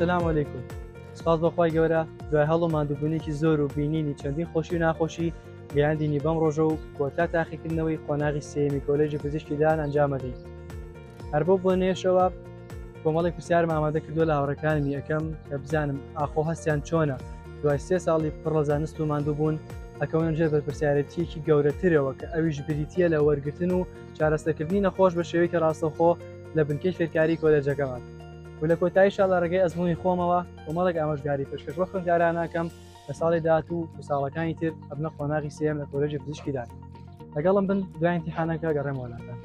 السلام علیکم. سپاس بەخوای گەورە دوای هەڵوماندووبوونێکی زۆر و بینینی چەندین خۆشی و ناخۆشی گەیاندینی بەم ڕۆژە و کۆتا تاقیکردنەوەی قۆناغی سێمی کۆلێژی پزیشکیدان ئەنجامەدەین. هەر بۆ نێشەوە کۆمەڵێک پرسیارم ئامادە کردووە لە هاوڕێکانمی یەکەم کە بزانم ئاخۆ هەستیان چۆنە دوای 3 ساڵی پڕ لە زانست و ماندووبوون ئەکەونە ژێر بە پرسیارەتیەکی گەورەترەوە کە ئەویش بریتیە لە وەرگرتن و چارەسەرکردنی نەخۆش بە شێوەیەکی ڕاستەوخۆ لە بنکەی فێرکاری کۆلێجەکەمان. و لە کۆتایی شاڵە ڕێگەی ئەزموونی خۆمەوە کۆمەڵێک ئامۆژگاری پێشکەش بە خوێندکارانەکەم لە ساڵی داهاتوو و ساڵەکانی تر ئەبنە قۆناغی سێم لە کۆلێژی پزیشکیدان. لەگەڵم بن دوای ئیمتیحانەکە گەڕێمەوە وڵاتان.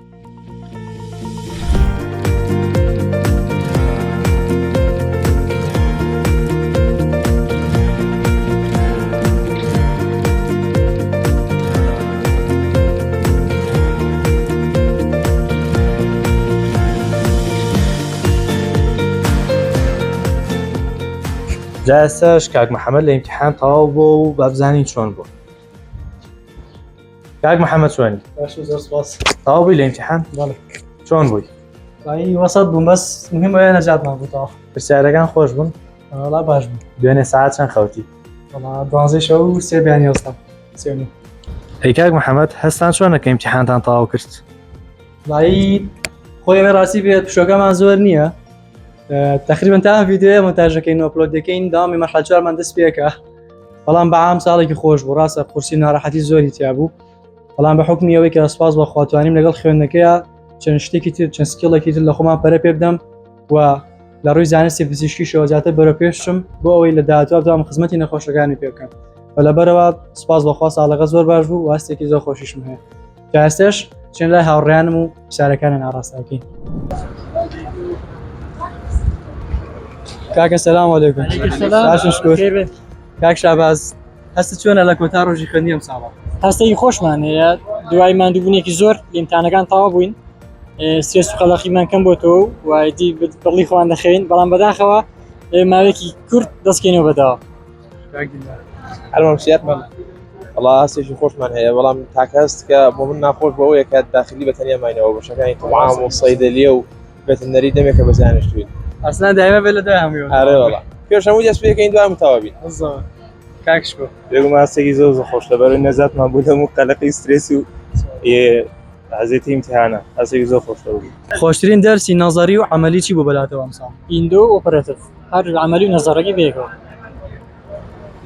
جایسەش کاک محەممەد لە ئیمتیحان تەواو بوو و بابزانین چۆن بوو. کاک محەممەد چۆنی؟ زۆر سپاس. تەواو بووی لە ئیمتیحان؟ چۆن بووی؟ وەسەد بووم بەس مهم ئەوەیە نەجاتمان بووتەوە. پرسیارەکان خۆش بوون؟ وەڵا باش بوو. دوێنێ سەعات چەند خەوتی؟ وەڵا 12 شەو و 3 بیانی هەستم. ئەی کاک محەممەد هەستان چۆنە کە ئیمتیحانتان تەواو کرد؟ وڵایی خۆی ئەوێ ڕاستی بێت پشۆکەمان زۆر نییە. تقریبا تا ئەم ڤیدیۆیە مۆنتاژەکەین و ئەپلۆد دەکەین داوامی مەرحلە 4مان دەست پێکە. بەڵام بەعام ساڵێکی خۆش بوو، ڕاستە قورسی ناڕەحەتی زۆری تیا بوو. بەڵام بە حوکمی ئەوەی کە سپاس بەخوا توانیم لەگەڵ خوێندنەکەیە چەند شتێکی تر چەند سکیڵێکی تر لە خۆمان پەرە پێ بدەم و لە ڕووی زانستی پزیشکیشەوە زیاتر بەرەو پێشم بۆ ئەوەی لە داهاتوو بتوانم خزمەتی نەخۆشەکانی پێ بکەم. و لەبەرەوە سپاس بەخوا ساڵەکە زۆر باش بوو و هەستێکی زۆر خۆشیشم هەیە. تا ئێستاش چێن لای هاوڕێیانم و پرسیارەکانیان ئاڕاستەکەین. کاکە سەلام عەلەیکوم. باشن شکر. کاک شاباز هەستت چۆنە لە کۆتا ڕۆژی خوێندنی ئەم ساڵە؟ هەستێکی خۆشمان هەیە دوای ماندووبوونێکی زۆر لە ئیمتیحانەکان تەواو بووین. سترێس و قەلەقیمان کەم بۆتەوە و دی بەڵی خۆیان دەخەین بەڵام بەداخەوە ماوەیەکی کورت دەستکەینەوە بەداوە. هەرمامسیاتمان وڵا هەستێکی خۆشمان هەیە بەڵام تاکە هەست کە بۆ من ناخۆش بەوەیە کە داخلی بەتەنیا ماینەوە بەشەکانی تەعام و سەیدەلیە و بێتنەری دەمێکە بەزانشتوین. ئەسڵان دایمە بێت لە دوای هەمووی. ئارێ وەڵا پێش هەمووی دەست پێکەین دوام تەواو بین. کاکش بۆ بێگومان هەستێکی زۆر خۆش لەبەرەوەی نەزاتمان بوو هەموو قەلەقی سترێس و حەزێتی ئیمتیحانە هەستێکی زۆر خۆش بوو. خۆشترین دەرسی نەزەری و عەمەلی چی بوو بەلاتەوە ئەم ساڵ؟ ئیندۆ و ئۆپەرەتیڤ هەر عەمەلی و نەزەرەکەی بەیەکەوە.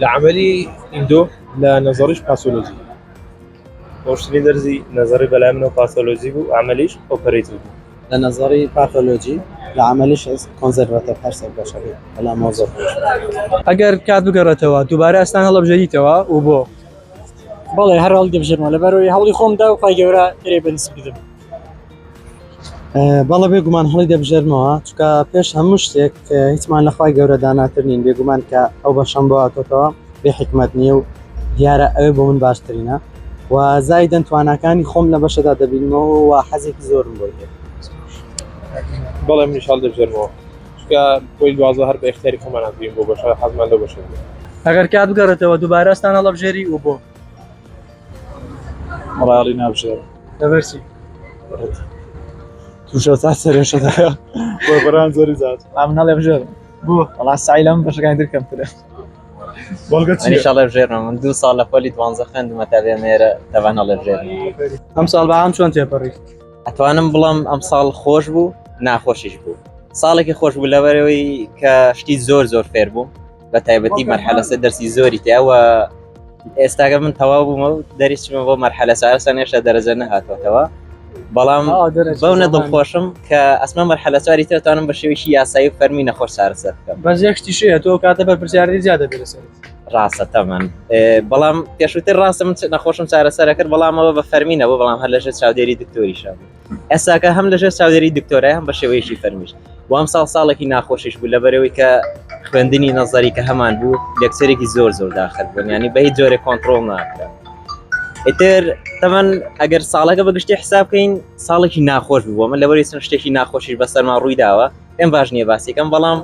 لە عەمەلی ئیندۆ لە نەزەریش پاسۆلۆجی. خۆشترین دەرسی نەزەری بەلای منەوە پاسۆلۆجی بوو عەمەلیش ئۆپەرەتیڤ بوو. لە نەزەری پاثۆلۆجی لە عەمەلیش کۆنزەرواتیڤ هەر سەر بەشەکەی بەڵام مۆزۆر. ئەگەر کات بگەڕێتەوە دووبارە ئەستان هەڵەبژێریتەوە و بۆ؟ بەڵێ هەر هەڵی دەبژێرمەوە لەبەرەوەی هەوڵی خۆمدا و خی گەورە ترێ بەنسب بدەم. بەڵێ بێگومان هەڵی دەبژێرمەوە چونکە پێش هەموو شتێک هیچمان لەخوای گەورە داناتر نین بێگومان کە ئەو بەشەم بۆ هاتۆتەوە بێ حکمت نییە و دیارە ئەوێ بۆ من باشترینە و زایدەن تواناکانی خۆم لە بەشەدا دەبینمەوە و حەزێکی زۆرم بۆ هەیە. بەڵێ منیش هەڵ دەبژێرمەوە چونکە بۆی 12 هەر بە اختیاری خۆمان ناتوانین بۆ بەشە حەزمان لەو بەشە بوو. ئەگەر کات بگەڕێتەوە دووبارە ئەستان هەڵەبژێری و بۆ؟ مەڵایەڵی نابژێرم. لەبەرچی؟ تووشە تا سەرێشەدایە بۆ بەران زۆری زات. ئەم نەڵێبژێرم. بۆ؟ وەڵا سعی لەم بەشەکانی تر کەمترە. بەڵگە چییە؟ ئینشاء الله بژێرم من 2 ساڵ لە پۆلی 12 خوێندمە تا بێمێرە تەوان هەڵەبژێرم. ئەم ساڵ بەعام چۆن تێپەڕی؟ ئەتوانم بڵم ئەم ساڵ خۆش بوو ناخۆشیش بوو. ساڵێکی خۆش بوو لەبەرەوەی کە شتی زۆر فێر بووم بە تایبەتی مەرحەلە سێ دەرسی زۆری تیاوە ئێستاگە من تەواو بوومە و دەریچمە بۆ مەرحەلە چوارەسان هێشتا دەرەجە نەهاتوەتەوە بەڵام بەو نەدڵخۆشم کە ئەسمە مەرحەلە چواری تر دەتوانم بە شێوەیەکی یاسایی و فەرمی نەخۆش چارەسەر بکەم. بەس یەک شتیشەیە تۆ کاتە بەر پرسیارەتی زیادە بێت لەسەرت. ڕاستە تەمەن بەڵام پێشووتر ڕاستە من نەخۆشم چارەسەرە کرد بەڵامەوە بە فەرمی نەبوو بەڵام هەر لەژێر چاودێری دکتۆریشە بوو. ئێستاکە هەم لەژێر چاودێری دکتۆرای هەم بە شێوەیەکی فەرمیش بۆ ئەم ساڵێکی ناخۆشیش بوو لەبەرەوەی کە خوێندنی نەزەری کە هەمان بوو لێکچەرێکی زۆر داخل بوون ینی بە هیچ جۆرێک کۆنتڕۆڵ ناکرا. ئیتر تەمەن ئەگەر ساڵەکە بەگشتی حساب بکەین ساڵێکی ناخۆش بوو من لەبەری چەند شتێکی ناخۆشیش بەسەرمان ڕووی داوە پێم باش نییە باسیکەم بەڵام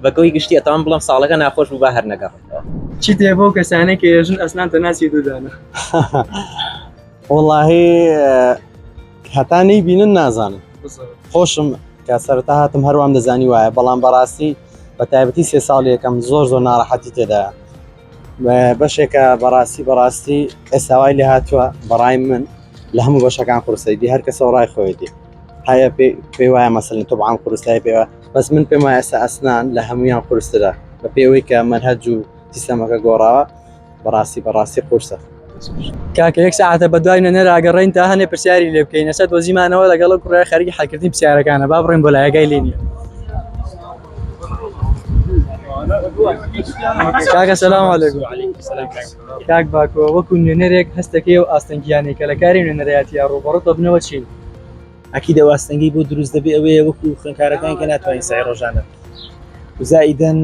بەگەوەی گشتی ئەتوان بڵم ساڵەکە ناخۆش بوو با هەر نەگەڕێتەوە. چی تێ بۆ کەسانێک کە ێژن ئەسنان تەناسی دوودانە؟ وەڵاهی هەتا نەیبینن نازانم خۆشم کە سەرەتا هاتم هەروام دەزانی وایە بەڵام بەڕاستی بە تایبەتی 3 ساڵی یەکەم زۆر ناڕەحەتی تێدایە بەشێکە بەڕاستی ئێستاوای لێ هاتووە بەڕای من لە هەموو بەشەکان قورسەیدی هەر کەسە ڕای خۆیدی هەیە پێی وایە مەسەلەن تۆ بەعام قورسایی پێوە بەس من پێم وایە ئێستا ئەسنان لە هەمویان قورسترا بە پێوەی کە مەنهەج و سیستەمەکە گۆڕاوە بەڕاستی قورسە کاکە یەک ساعتە بە دوای نوێنەر ئاگەڕین تا هەنێ پرسیاری لێ بکەین ئەستا دۆزیمانەوە لەگەڵ کوڕای خەریکی حەلکردنی پرسیارەکانە با بڕێین بۆ لایەکەی لێ نییە کاکە سەلام عەلەیکوم کاک باکۆ وەکو نوێنەرێک هەستەکەی و ئاستەنگیانەی کە لە کاری نوێنەرایەتیە ڕووبەڕۆتە بنەوە چین ئەکیدە واستەنگی بۆ دروست دەبێ ئەوەیە وەکو خوێندکارەکان کە ناتوانین سای ڕۆژانە وزائیدەن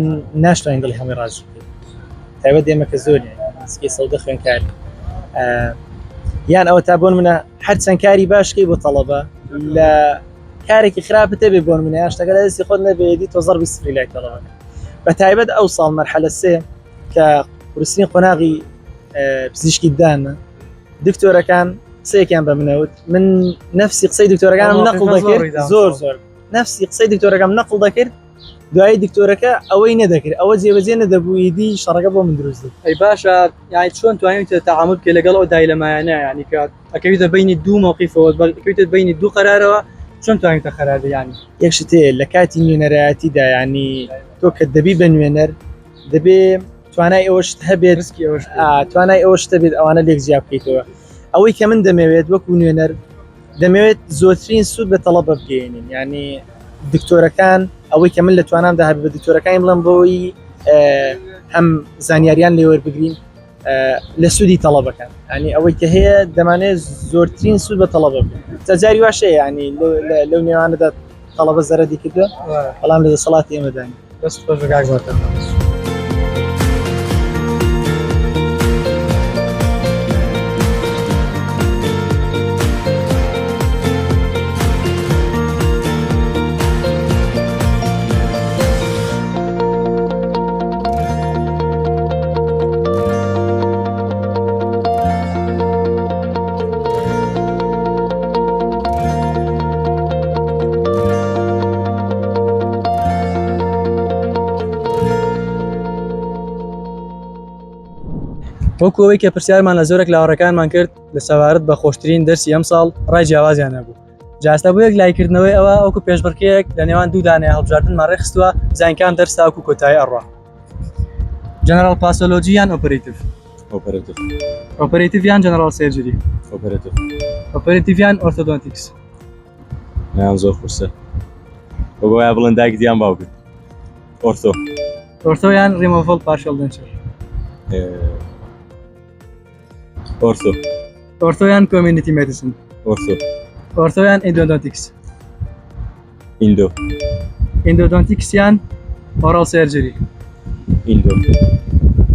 ناشتوانین دڵی هەمووی ڕاز بکەین تایبەت دێمەکە زۆریان سکی سەودە خوێندکاری یان ئەوە تا بۆن منە هەر چەند کاری باشکەی بۆ تەڵەبە لە کارێکی خراپتە بێ بۆن منە یان شتەکە لە دەستی خۆت نەبێتی تۆ زەڕبی سفری لای تەڵەبەکە بە تایبەت ئەو ساڵ مەرحەلە سێ کە قورسین قۆناغی پزیشکی دانە دکتۆرەکان قسەیەکیان بە منەوت من نفسی قسەی دکتۆرەکانم نەقڵ دەکرد زۆر نفسی قسەی دکتۆرەکەم نەقڵ دەکرد دوای دکتۆرەکە ئەوەی نەدەکرد ئەوە جێبەجێ نەدەبوویدی شەڕەکە بۆ من دروست ئەی باشە یانی چۆن توانیت تەعامل بکەیت لەگەڵ ئەو دایلەمایانە ینی کە ئەکەویتە بینی دوو مۆقیفەوە ئەکەویتە بینی دوو قەرارەوە چۆن توانیتە خەرابی ینی یەکشت هەیە لە کاتی نوێنەرایەتیدا ینی تۆ کە دەبی بە نوێنەر دەبێ توانای ئەوەشت هەبێت توانای ئەوەشتە بێت ئەوانە لێک جیا بکەیتەوە ئەوەی کە من دەمەوێت وەکو نوێنەر دەمەوێت زۆرترین سوود بە تەڵەبە بگەێنین ینی دکتۆرەکان ئەوەی کە من لە توانامدا هەبێت بە دکتۆرەکانی بڵم بۆی هەم زانیاریان لێ وەربگرین لە سوودی تەڵەبەکان ینی ئەوەی کە هەیە دەمانێت زۆرترین سوود بە تەڵەبە بگەین جاری واشەیە ینی لەو نێوانەدا تەڵەبە زەرەدی کردووە بەڵام لە دەسەڵاتی ئێمەدانی بەس خۆشگاک باتە وەکو ئەوەی کە پرسیارمان لە زۆرێک لاوەڕەکانمان کرد لە سەوارت بە خۆشترین دەرسی ئەم ساڵ ڕای جیاوازیان هەبوو جاستە بۆ یەک لایکردنەوەی ئەوە ئەوکو پێشبڕکەیەک لە نێوان دوو دانەیە هەڵبژاردنمان ڕێخستووە زانکان دەرس تاوکو کۆتایی ئەڕوا جەنەرال پاسۆلۆجی یان ئۆپەرەیتیڤ ئۆپەرەیتیڤ یان جەنەرال سێرجری ئۆپەرەیتیڤ یان ئۆرتۆدۆنتیکس نام زۆر قورسە بۆ وایە بڵێن دایک دیان باوکرد ئۆرتۆ یان ریمۆڤڵ پارشەل دەنچەر ئۆرتۆ یان کۆمیونیتی مێدیسن ئۆرتۆ یان ئیندۆدۆنتیکس ئیندۆدۆنتیکس یان ئۆڕاڵ سێرجری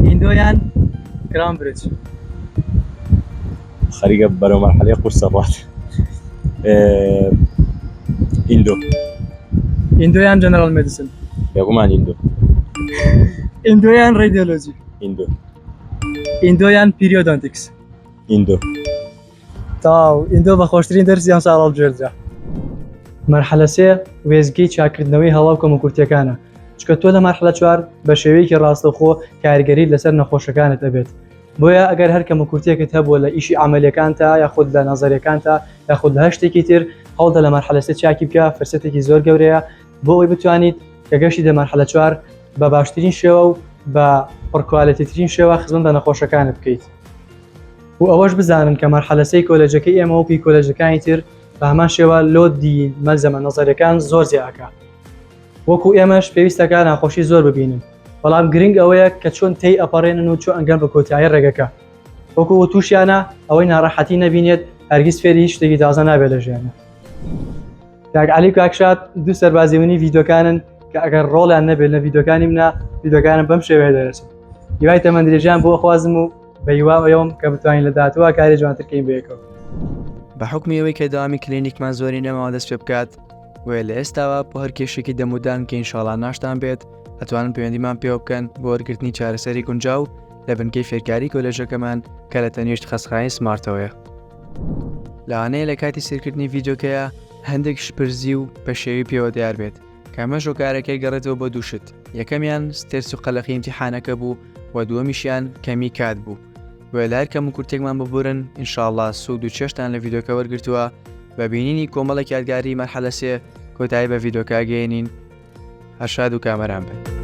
ئیندۆ یان کرامبرج خەریکە بەرەو مەرحەلەی قورسە ڕات ئیندۆ یان جەنەرال مێدیسن یاگومان ئیندۆ یان ڕێدیۆلۆجی ئیندۆ یان پیریۆدۆنتیکس تاو ئیندۆ بە خۆشترین دەرسی ئەم ساڵ هەڵبژێردرا مەرحەلە سێ وێزگەی چاکردنەوەی هەڵاو کۆمەکورتیەکانە چکە تۆ لە مەرحەلە 4 بە شێوەیەکی ڕاستەوخۆ کاریگەریت لەسەر نەخۆشەکانت دەبێت بۆیە ئەگەر هەر کەمەکورتیەکت هەبووە لە ئیشی عملیەکانتە یاخود لە نەزەریەکانتە یاخود لە هەر شتێکی تر هەوڵدە لە مەرحەلە سێ چاکی بکە فرسەتێکی زۆر گەورەیە بۆ ئەوەی بتوانیت کە گەشتی دە مەرحەلە 4 بە باشترین شێوە و بە پڕکوالەتیترین شێوە خزمەت بە نەخۆشەکانت بکەیت و ئەوەش بزانن کە مەرحەلە سێی کۆلێجەکەی ئێمە وەکی کۆلێجەکانی تر بە هەمان شێوە لۆدی مەلزەمە نەزەریەکان زۆر زیاکە وەکو ئێمەش پێویستەکە ناخۆشی زۆر ببینن بەڵام گرنگ ئەوەیە کە چۆن تێی ئەپەڕێنن و چۆن ئەنگەن بە کۆتایی ڕێگەکە وەکو تووشیانە ئەوەی ناڕەحەتی نەبینێت هەرگیز فێری هیچ شتێکی تازە نابێت لە ژیانە کاک عەلی کاکشات دوو سەربازیونی ڤیدۆکانن کە ئەگەر ڕۆڵیان نەبێت لە ڤیدۆکانی منە ڤیدۆکانم بەم شێوەیە دەرەچن هیوای تەمەندرێژیان بۆ خوازم و بە هیواوەیەوم کە بتوانین لە داهاتووە کاری جوانترکەین بەیەکەوە بە حکمی ئەوەی کە داوامی کلینیکمان زۆری نەماوە دەست پێ بکات وێ لە ئێستاوە بۆ هەر کێشێکی دەمودان کە ئینشاڵڵا ناشتان بێت ئەتوانن پەیوەندیمان پێوە بکەن بۆ وەرگرتنی چارەسەری گونجاو لە بنکەی فێرکاری کۆلێژەکەمان کە لە تەنیشت خەسخانی سمارتەوەیە لەوانەیە لە کاتی سیرکردنی ڤیدۆکەیە هەندێک شپرزی و بە شێوی پێوە دیار بێت کامە ژۆکارەکەی گەڕێتەوە بۆ دووشت یەکەمیان سترس و قەلەقی ئیمتیحانەکە بوو و دووەمیشیان کەمی کات بوو. وێ لە هەر کەم و کورتێکمان ببورن ئینشاءڵڵا سوود و چێشتان لە ڤیدۆکە وەرگرتووە بە بینینی کۆمەڵێک یادگاری مەرحەلە سێ کۆتایی بە ڤیدۆکە گەێنین. هەرشاد و کامەران بن.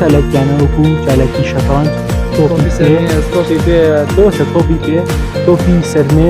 چالکیانە وەکو چالکی شەترەنج تۆپی پێ دۆسە تۆپی پێ تۆپی سەرمێ